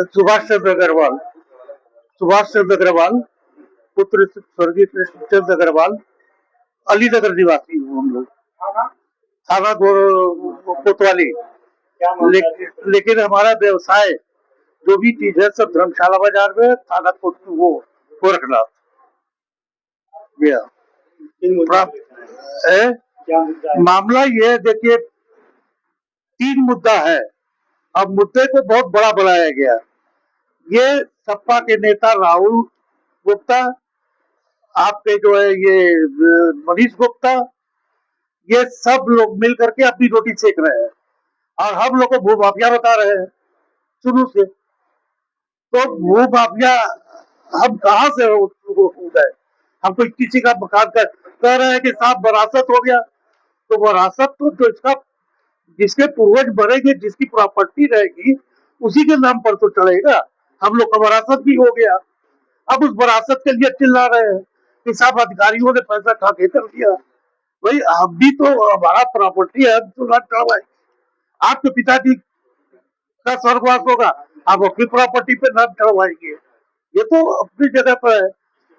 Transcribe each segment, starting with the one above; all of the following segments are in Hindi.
सुभाष चंद्र अग्रवाल। सुभाष चंद्र अग्रवाल पुत्र स्वर्गीय कृष्ण चंद्र अग्रवाल, अलीनगर निवासी हूँ हम लोग, थाना कोतवाली। लेकिन हमारा व्यवसाय जो भी चीज है सब धर्मशाला बाजार में, थाना वो गोरखनाथ। मामला ये देखिए, 3 मुद्दा है। अब मुद्दे को बहुत बड़ा बनाया गया। ये सपा के नेता राहुल गुप्ता, आपके जो है ये मनीष गुप्ता, ये सब लोग मिल करके अपनी रोटी सेक रहे हैं और हम लोग को भूमाफिया बता रहे हैं शुरू से। तो भूमाफिया हम कहाँ से उदय? हम कोई किसी का मकान कह रहे हैं कि साहब वरासत हो गया, तो वरासत तो जो इसका जिसके पूर्वज बनेंगे, जिसकी प्रॉपर्टी रहेगी उसी के नाम पर तो चढ़ेगा। हम लोग का वरासत भी हो गया। अब उस वरासत के लिए चिल्ला रहे हैं कि साहब अधिकारियों ने पैसा खा के कर दिया। भाई हम भी तो, हमारा प्रॉपर्टी है, तो ना चढ़वाए। आपके पिताजी का स्वर्गवास होगा, आप अपनी प्रॉपर्टी पे नाम चढ़वाएंगे, ये तो अपनी जगह पर है।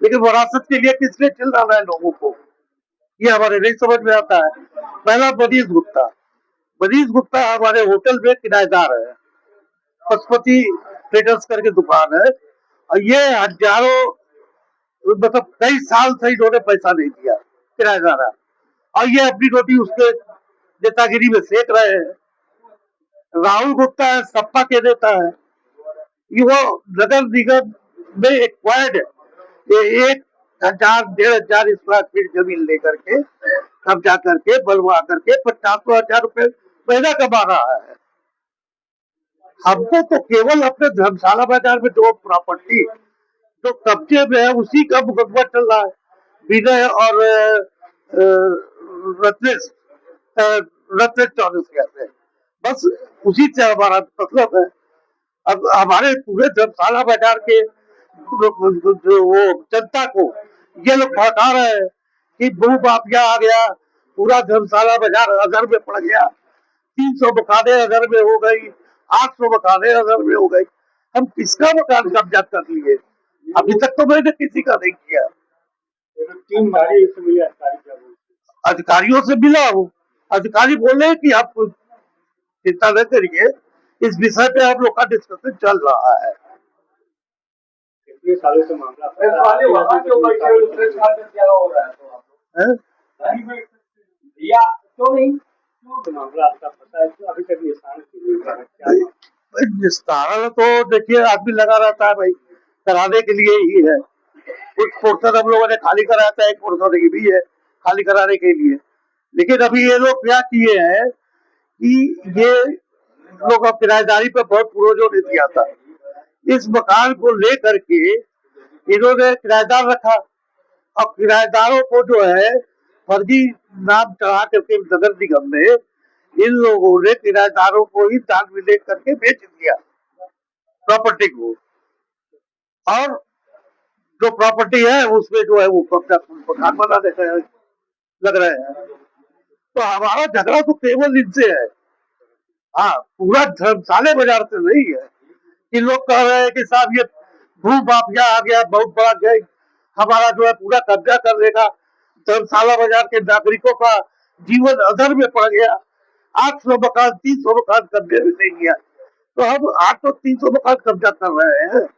लेकिन वरासत के लिए किस लिए चिल्लाना है लोगों को, ये हमारे नहीं समझ में आता है। पहला मनीष गुप्ता। मनीष गुप्ता हमारे होटल में किराएदार है, पशुपति ट्रेडर्स करके दुकान है, और ये हजारों मतलब कई साल से इन्होंने पैसा नहीं दिया, किराएदार है, और ये अपनी रोटी उसके नेतागिरी में सेक रहे हैं। राहुल गुप्ता है, सपा के नेता है, ये वो नगर निगम में एक्वायर्ड 1,000-1,500 स्क्वायर फीट जमीन लेकर के कब्जा करके बलवा करके 50,000 रुपए महीना कमा रहा है। हमको तो केवल अपने धर्मशाला बाजार में जो प्रॉपर्टी जो कब्जे में है उसी का मुकदमा चल रहा है, विनय और रत्नेश चौधरी कहते हैं, बस उसी से हमारा मतलब है। अब हमारे पूरे धर्मशाला बाजार के वो जनता को ये लोग भड़का रहे हैं कि भू माफिया आ गया, पूरा धर्मशाला बाजार अगर में पड़ गया, 300 मकाने अगर में हो गई, 800 मकाने अगर में हो गई। हम किसका मकान कब्जा कर लिए? अभी तक तो मैंने किसी का नहीं किया। अधिकारियों से मिला हूँ, अधिकारी बोले कि आप चिंता न करिए, इस विषय पे आप लोग का डिस्कशन चल रहा है। सालों से मामला निस्तारण तो देखिए आदमी लगा रहता है भाई, कराने के लिए ही है। कुछ पोर्शन हम लोगों ने खाली कराया था, एक पोर्शन की भी है खाली कराने के लिए। लेकिन अभी ये लोग क्या किए हैं कि ये लोग अब किराएदारी पे बहुत पूर्वजों ने दिया था, इस मकान को लेकर के इन्होंने किराएदार रखा, और किराएदारों को जो है फर्जी नाम चढ़ा करके नगर निगम में इन लोगों ने किराएदारों को ही दान में ले करके बेच दिया प्रॉपर्टी को, और जो प्रॉपर्टी है उसमें जो है वो कब्जा मकान बनाने लग रहे हैं। तो हमारा झगड़ा तो केवल इनसे है, हाँ, पूरा धर्मशाला बाजार से नहीं है कि लोग कह रहे हैं कि साहब ये भू माफिया आ गया, बहुत बड़ा गैंग हमारा जो है पूरा कब्जा कर लेगा, धर्मशाला बाजार के नागरिकों का जीवन अधर में पड़ गया। 800 मकान 300 मकान कब्जे में नहीं गया, तो हम 800-300 मकान कब्जा कर रहे हैं।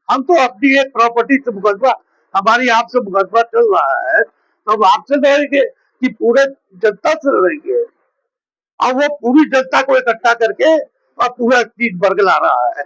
हम तो अपनी एक प्रॉपर्टी से मुकदमा, हमारी आपसे मुकदमा चल रहा है, तो हम आपसे लड़ेंगे कि पूरे जनता से लड़ेंगे? और वो पूरी जनता को इकट्ठा करके और पूरा चीज बरगला रहा है।